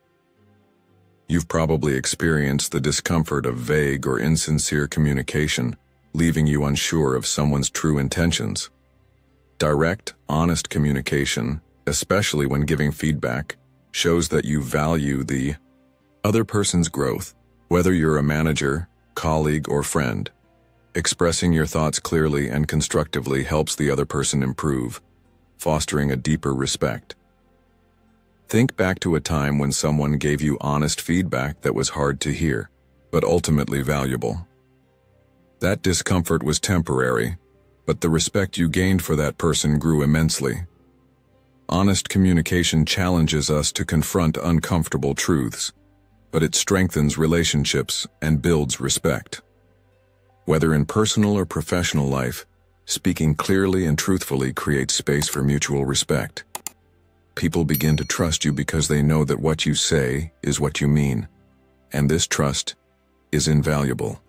Speaker 1: You've probably experienced the discomfort of vague or insincere communication, leaving you unsure of someone's true intentions. Direct, honest communication, especially when giving feedback, shows that you value the other person's growth. Whether you're a manager, colleague, or friend, expressing your thoughts clearly and constructively helps the other person improve, fostering a deeper respect. Think back to a time when someone gave you honest feedback that was hard to hear, but ultimately valuable. That discomfort was temporary, but the respect you gained for that person grew immensely. Honest communication challenges us to confront uncomfortable truths, but it strengthens relationships and builds respect. Whether in personal or professional life, speaking clearly and truthfully creates space for mutual respect. People begin to trust you because they know that what you say is what you mean, and this trust is invaluable.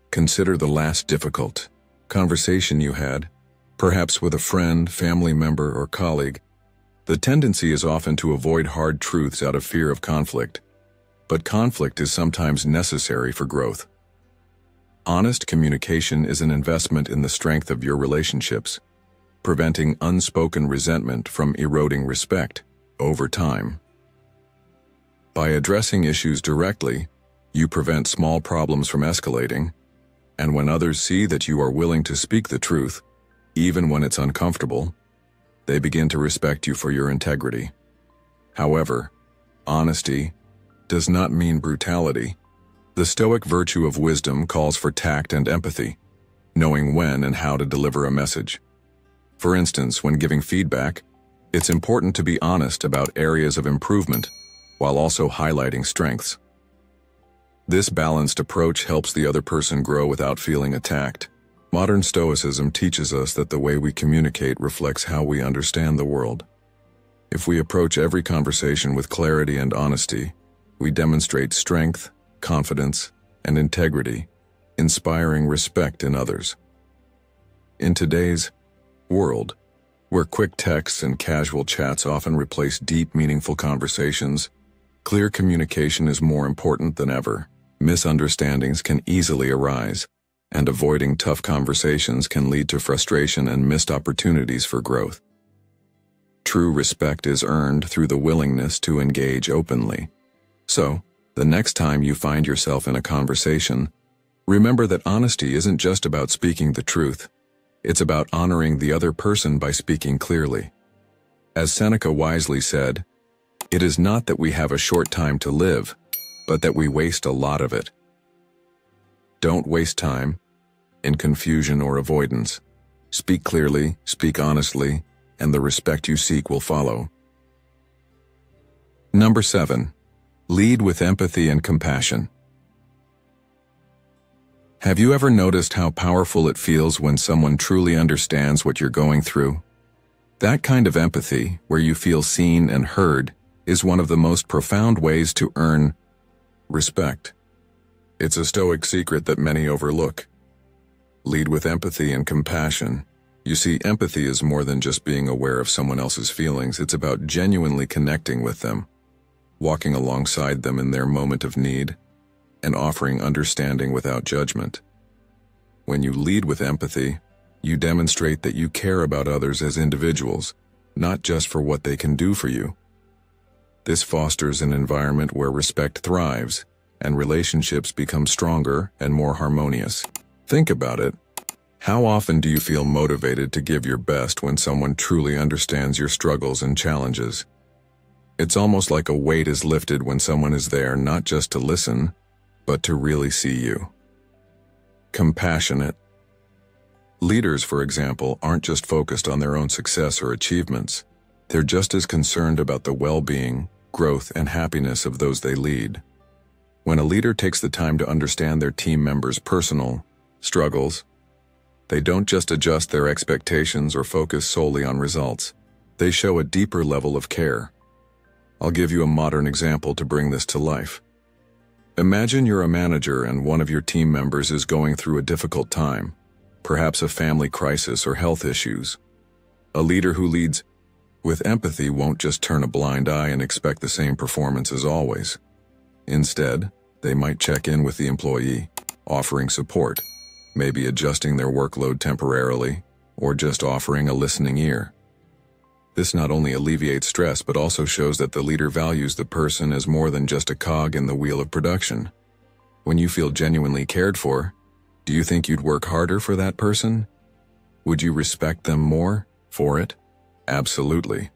Speaker 1: Consider the last difficult conversation you had, perhaps with a friend, family member, or colleague. The tendency is often to avoid hard truths out of fear of conflict. but conflict is sometimes necessary for growth. Honest communication is an investment in the strength of your relationships, preventing unspoken resentment from eroding respect over time. By addressing issues directly, you prevent small problems from escalating, and when others see that you are willing to speak the truth, even when it's uncomfortable, they begin to respect you for your integrity. However, honesty does not mean brutality. The Stoic virtue of wisdom calls for tact and empathy, knowing when and how to deliver a message. For instance, when giving feedback, it's important to be honest about areas of improvement while also highlighting strengths. This balanced approach helps the other person grow without feeling attacked. Modern Stoicism teaches us that the way we communicate reflects how we understand the world. If we approach every conversation with clarity and honesty, we demonstrate strength, confidence, and integrity, inspiring respect in others. In today's world, where quick texts and casual chats often replace deep, meaningful conversations, clear communication is more important than ever. Misunderstandings can easily arise, and avoiding tough conversations can lead to frustration and missed opportunities for growth. True respect is earned through the willingness to engage openly. So, the next time you find yourself in a conversation, remember that honesty isn't just about speaking the truth. It's about honoring the other person by speaking clearly. As Seneca wisely said, "It is not that we have a short time to live, but that we waste a lot of it." Don't waste time in confusion or avoidance. Speak clearly, speak honestly, and the respect you seek will follow. Number 7. Lead with empathy and compassion. Have you ever noticed how powerful it feels when someone truly understands what you're going through? That kind of empathy, where you feel seen and heard, is one of the most profound ways to earn respect. It's a Stoic secret that many overlook. Lead with empathy and compassion. You see, empathy is more than just being aware of someone else's feelings. It's about genuinely connecting with them, walking alongside them in their moment of need, and offering understanding without judgment. When you lead with empathy, you demonstrate that you care about others as individuals, not just for what they can do for you. This fosters an environment where respect thrives, and relationships become stronger and more harmonious. Think about it. How often do you feel motivated to give your best when someone truly understands your struggles and challenges? It's almost like a weight is lifted when someone is there not just to listen, but to really see you. Compassionate. Leaders, for example, aren't just focused on their own success or achievements. They're just as concerned about the well-being, growth, and happiness of those they lead. When a leader takes the time to understand their team members' personal struggles, they don't just adjust their expectations or focus solely on results. They show a deeper level of care. I'll give you a modern example to bring this to life. Imagine you're a manager and one of your team members is going through a difficult time, perhaps a family crisis or health issues. A leader who leads with empathy won't just turn a blind eye and expect the same performance as always. Instead, they might check in with the employee, offering support, maybe adjusting their workload temporarily, or just offering a listening ear. This not only alleviates stress but also shows that the leader values the person as more than just a cog in the wheel of production. When you feel genuinely cared for, do you think you'd work harder for that person? Would you respect them more for it? Absolutely.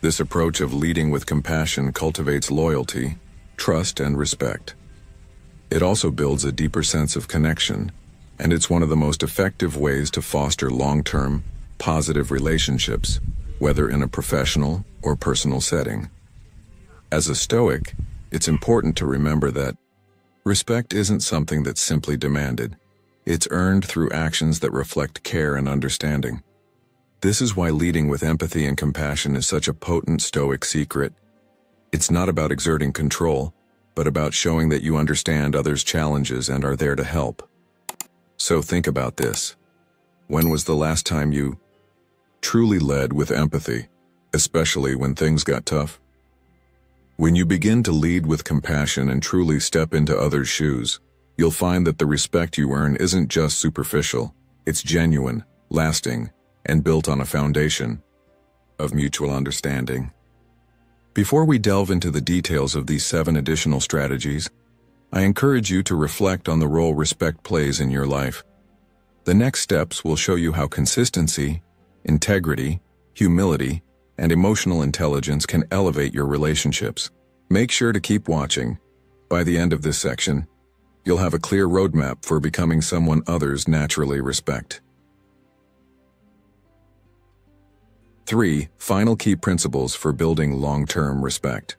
Speaker 1: This approach of leading with compassion cultivates loyalty, trust, and respect. It also builds a deeper sense of connection, and it's one of the most effective ways to foster long-term, positive relationships, whether in a professional or personal setting. As a Stoic, it's important to remember that respect isn't something that's simply demanded. It's earned through actions that reflect care and understanding. This is why leading with empathy and compassion is such a potent Stoic secret. It's not about exerting control, but about showing that you understand others' challenges and are there to help. So think about this. When was the last time you truly led with empathy, especially when things got tough? When you begin to lead with compassion and truly step into others' shoes, you'll find that the respect you earn isn't just superficial, it's genuine, lasting, and built on a foundation of mutual understanding. Before we delve into the details of these 7 additional strategies, I encourage you to reflect on the role respect plays in your life. The next steps will show you how consistency, integrity, humility, and emotional intelligence can elevate your relationships. Make sure to keep watching. By the end of this section, you'll have a clear roadmap for becoming someone others naturally respect. 3. Final key principles for building long-term respect.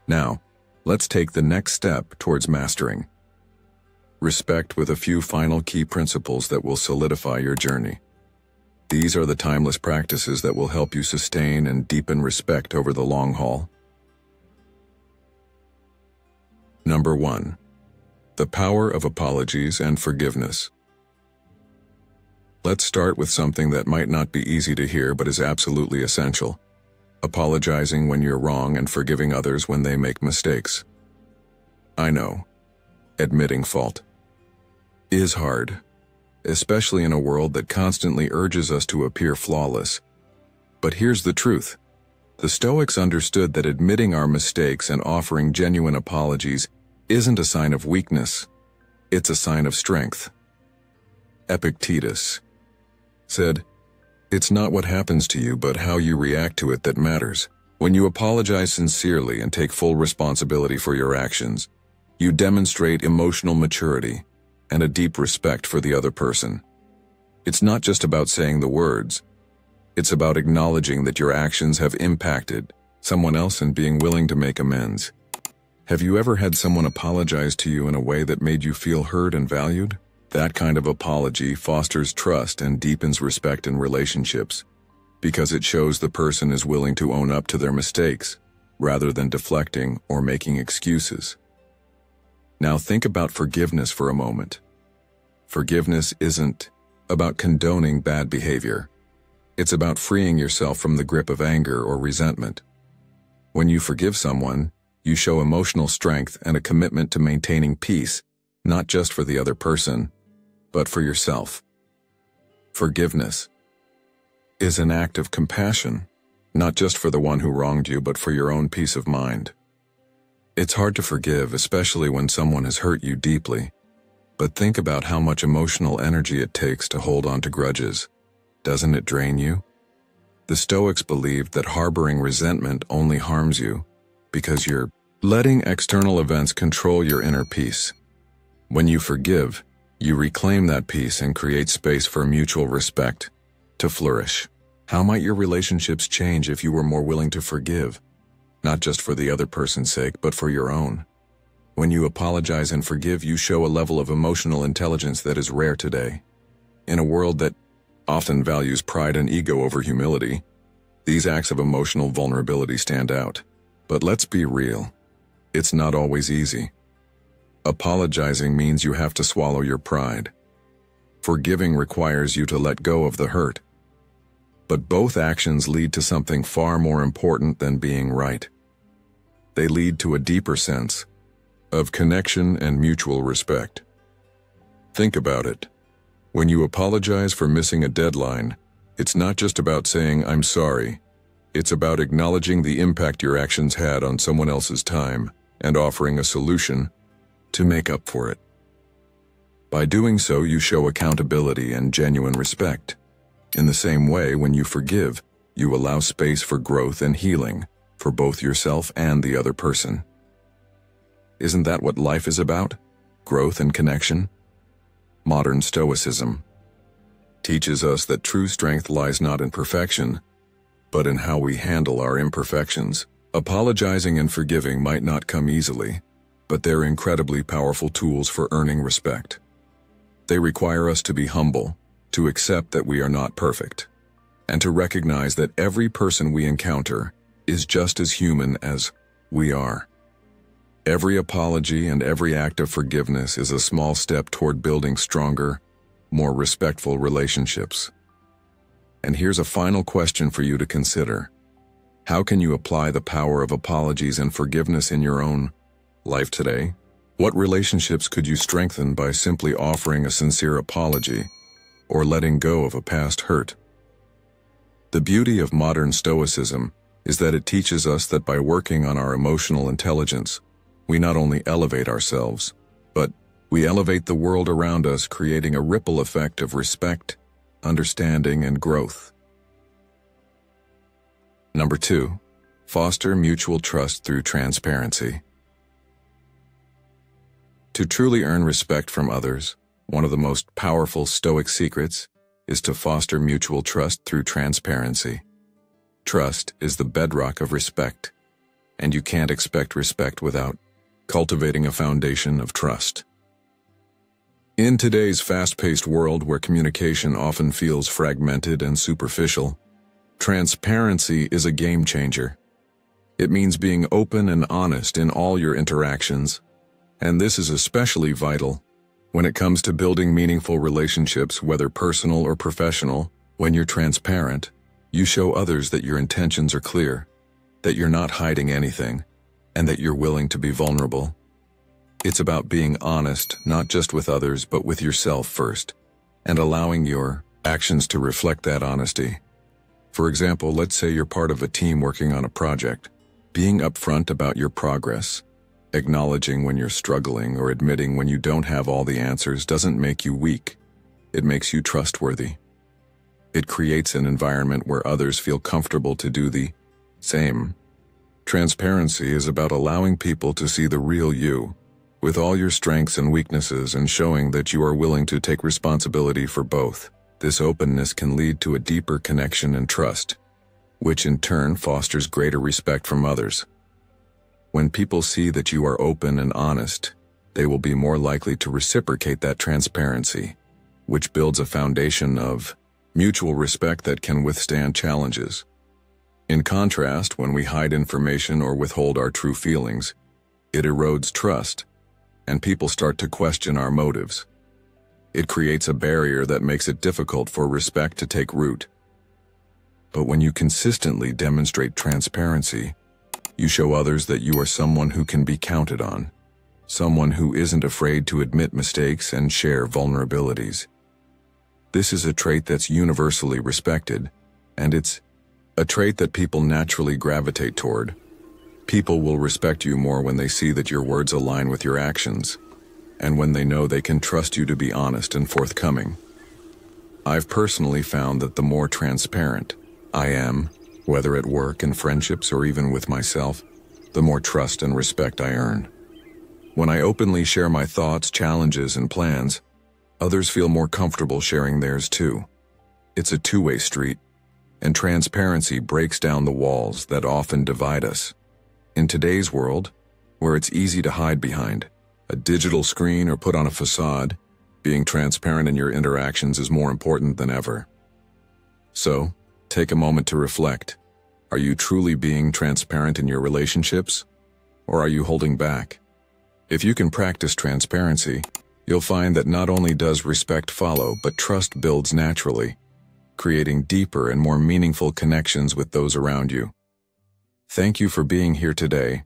Speaker 1: Now, let's take the next step towards mastering respect with a few final key principles that will solidify your journey. These are the timeless practices that will help you sustain and deepen respect over the long haul. Number 1. The power of apologies and forgiveness. Let's start with something that might not be easy to hear but is absolutely essential. Apologizing when you're wrong and forgiving others when they make mistakes. I know, admitting fault is hard, especially in a world that constantly urges us to appear flawless. But here's the truth. The Stoics understood that admitting our mistakes and offering genuine apologies isn't a sign of weakness, it's a sign of strength. Epictetus said, "It's not what happens to you, but how you react to it that matters." When you apologize sincerely and take full responsibility for your actions, you demonstrate emotional maturity and a deep respect for the other person. It's not just about saying the words, it's about acknowledging that your actions have impacted someone else and being willing to make amends. Have you ever had someone apologize to you in a way that made you feel heard and valued? That kind of apology fosters trust and deepens respect in relationships, because it shows the person is willing to own up to their mistakes, rather than deflecting or making excuses. Now think about forgiveness for a moment. Forgiveness isn't about condoning bad behavior. It's about freeing yourself from the grip of anger or resentment. When you forgive someone, you show emotional strength and a commitment to maintaining peace, not just for the other person, but for yourself. Forgiveness is an act of compassion, not just for the one who wronged you, but for your own peace of mind. It's hard to forgive, especially when someone has hurt you deeply. But think about how much emotional energy it takes to hold on to grudges. Doesn't it drain you? The Stoics believed that harboring resentment only harms you because you're letting external events control your inner peace. When you forgive, you reclaim that peace and create space for mutual respect to flourish. How might your relationships change if you were more willing to forgive, not just for the other person's sake, but for your own? When you apologize and forgive, you show a level of emotional intelligence that is rare today. In a world that often values pride and ego over humility, these acts of emotional vulnerability stand out. But let's be real. It's not always easy. Apologizing means you have to swallow your pride. Forgiving requires you to let go of the hurt. But both actions lead to something far more important than being right. They lead to a deeper sense of connection and mutual respect. Think about it. When you apologize for missing a deadline, it's not just about saying, "I'm sorry." It's about acknowledging the impact your actions had on someone else's time and offering a solution to make up for it. By doing so, you show accountability and genuine respect. In the same way, when you forgive, you allow space for growth and healing for both yourself and the other person. Isn't that what life is about? Growth and connection? Modern Stoicism teaches us that true strength lies not in perfection, but in how we handle our imperfections. Apologizing and forgiving might not come easily, but they're incredibly powerful tools for earning respect. They require us to be humble, to accept that we are not perfect, and to recognize that every person we encounter is just as human as we are. Every apology and every act of forgiveness is a small step toward building stronger, more respectful relationships. And here's a final question for you to consider. How can you apply the power of apologies and forgiveness in your own life today? What relationships could you strengthen by simply offering a sincere apology or letting go of a past hurt? The beauty of modern Stoicism is that it teaches us that by working on our emotional intelligence, we not only elevate ourselves, but we elevate the world around us, creating a ripple effect of respect, understanding, and growth. Number 2, foster mutual trust through transparency. To truly earn respect from others, one of the most powerful Stoic secrets is to foster mutual trust through transparency. Trust is the bedrock of respect, and you can't expect respect without cultivating a foundation of trust. In today's fast-paced world where communication often feels fragmented and superficial, transparency is a game changer. It means being open and honest in all your interactions, and this is especially vital when it comes to building meaningful relationships, whether personal or professional. When you're transparent, you show others that your intentions are clear, that you're not hiding anything, and that you're willing to be vulnerable. It's about being honest, not just with others, but with yourself first, and allowing your actions to reflect that honesty. For example, let's say you're part of a team working on a project. Being upfront about your progress, acknowledging when you're struggling, or admitting when you don't have all the answers doesn't make you weak. It makes you trustworthy. It creates an environment where others feel comfortable to do the same. Transparency is about allowing people to see the real you, with all your strengths and weaknesses, and showing that you are willing to take responsibility for both. This openness can lead to a deeper connection and trust, which in turn fosters greater respect from others. When people see that you are open and honest, they will be more likely to reciprocate that transparency, which builds a foundation of mutual respect that can withstand challenges. In contrast, when we hide information or withhold our true feelings, it erodes trust, and people start to question our motives. It creates a barrier that makes it difficult for respect to take root. But when you consistently demonstrate transparency, you show others that you are someone who can be counted on, someone who isn't afraid to admit mistakes and share vulnerabilities. This is a trait that's universally respected, and it's a trait that people naturally gravitate toward. People will respect you more when they see that your words align with your actions, and when they know they can trust you to be honest and forthcoming. I've personally found that the more transparent I am, whether at work, in friendships, or even with myself, the more trust and respect I earn. When I openly share my thoughts, challenges, and plans, others feel more comfortable sharing theirs too. It's a two-way street, and transparency breaks down the walls that often divide us. In today's world, where it's easy to hide behind a digital screen or put on a facade, being transparent in your interactions is more important than ever. So, take a moment to reflect. Are you truly being transparent in your relationships, or are you holding back? If you can practice transparency, you'll find that not only does respect follow, but trust builds naturally, creating deeper and more meaningful connections with those around you. Thank you for being here today.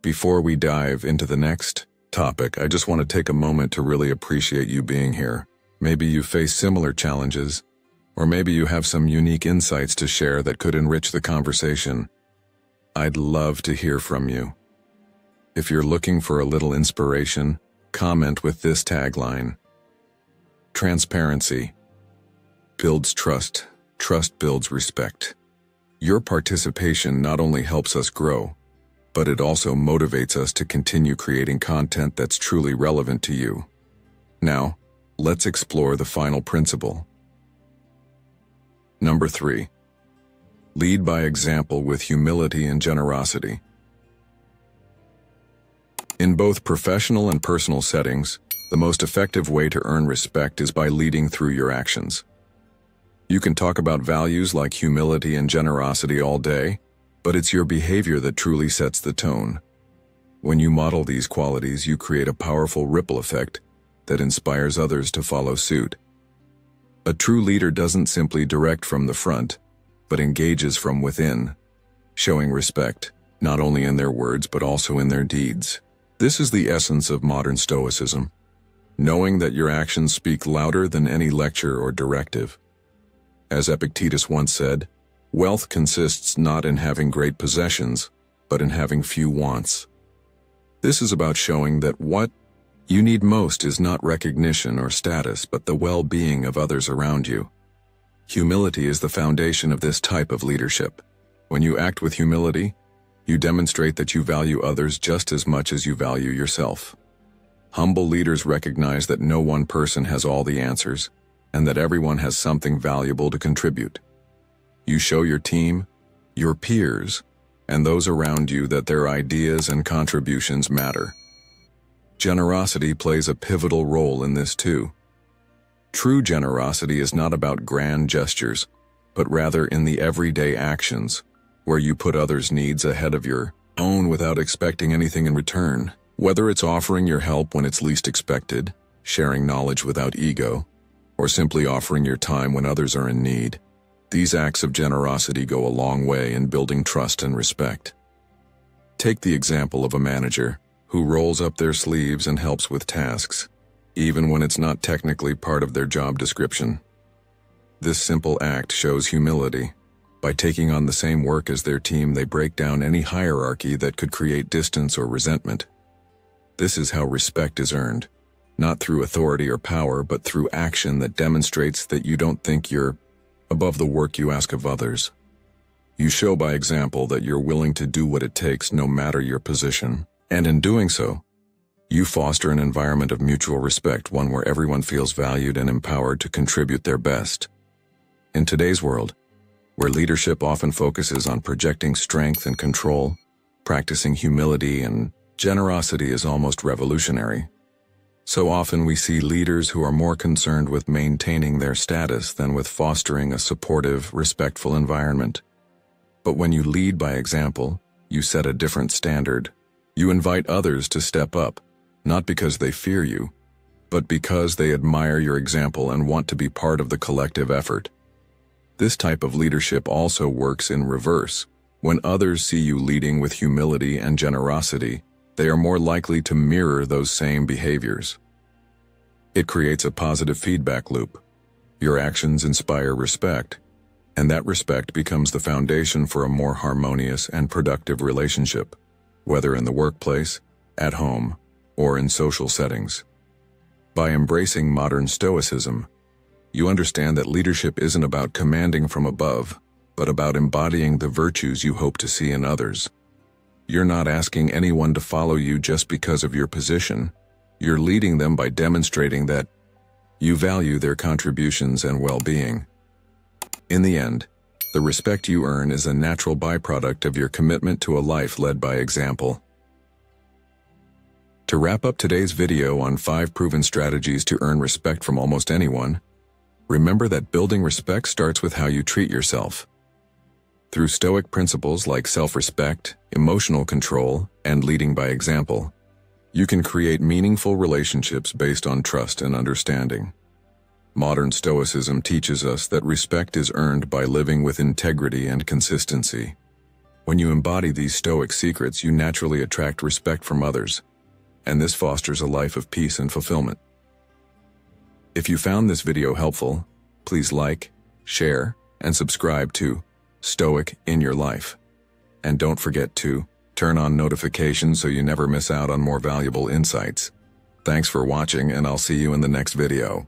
Speaker 1: Before we dive into the next topic, I just want to take a moment to really appreciate you being here. Maybe you face similar challenges, or maybe you have some unique insights to share that could enrich the conversation. I'd love to hear from you. If you're looking for a little inspiration, comment with this tagline: transparency builds trust, trust builds respect. Your participation not only helps us grow, but it also motivates us to continue creating content that's truly relevant to you. Now, let's explore the final principle. Number 3. Lead by example with humility and generosity. In both professional and personal settings, the most effective way to earn respect is by leading through your actions. You can talk about values like humility and generosity all day, but it's your behavior that truly sets the tone. When you model these qualities, you create a powerful ripple effect that inspires others to follow suit. A true leader doesn't simply direct from the front, but engages from within, showing respect, not only in their words but also in their deeds. This is the essence of modern Stoicism, knowing that your actions speak louder than any lecture or directive. As Epictetus once said, wealth consists not in having great possessions, but in having few wants. This is about showing that what you need most is not recognition or status, but the well-being of others around you. Humility is the foundation of this type of leadership. When you act with humility, you demonstrate that you value others just as much as you value yourself. Humble leaders recognize that no one person has all the answers, and that everyone has something valuable to contribute. You show your team, your peers, and those around you that their ideas and contributions matter. Generosity plays a pivotal role in this too. True generosity is not about grand gestures, but rather in the everyday actions, where you put others' needs ahead of your own without expecting anything in return. Whether it's offering your help when it's least expected, sharing knowledge without ego, or simply offering your time when others are in need, these acts of generosity go a long way in building trust and respect. Take the example of a manager who rolls up their sleeves and helps with tasks, even when it's not technically part of their job description. This simple act shows humility. By taking on the same work as their team, they break down any hierarchy that could create distance or resentment. This is how respect is earned, not through authority or power, but through action that demonstrates that you don't think you're above the work you ask of others. You show by example that you're willing to do what it takes no matter your position. And in doing so, you foster an environment of mutual respect, one where everyone feels valued and empowered to contribute their best. In today's world, where leadership often focuses on projecting strength and control, practicing humility and generosity is almost revolutionary. So often we see leaders who are more concerned with maintaining their status than with fostering a supportive, respectful environment. But when you lead by example, you set a different standard. You invite others to step up, not because they fear you, but because they admire your example and want to be part of the collective effort. This type of leadership also works in reverse. When others see you leading with humility and generosity, they are more likely to mirror those same behaviors. It creates a positive feedback loop. Your actions inspire respect, and that respect becomes the foundation for a more harmonious and productive relationship, whether in the workplace, at home, or in social settings. By embracing modern Stoicism, you understand that leadership isn't about commanding from above, but about embodying the virtues you hope to see in others. You're not asking anyone to follow you just because of your position. You're leading them by demonstrating that you value their contributions and well-being. In the end, the respect you earn is a natural byproduct of your commitment to a life led by example. To wrap up today's video on 5 proven strategies to earn respect from almost anyone, remember that building respect starts with how you treat yourself. Through Stoic principles like self-respect, emotional control, and leading by example, you can create meaningful relationships based on trust and understanding. Modern Stoicism teaches us that respect is earned by living with integrity and consistency. When you embody these Stoic secrets, you naturally attract respect from others, and this fosters a life of peace and fulfillment. If you found this video helpful, please like, share, and subscribe to Stoic in Your Life. And don't forget to turn on notifications so you never miss out on more valuable insights. Thanks for watching, and I'll see you in the next video.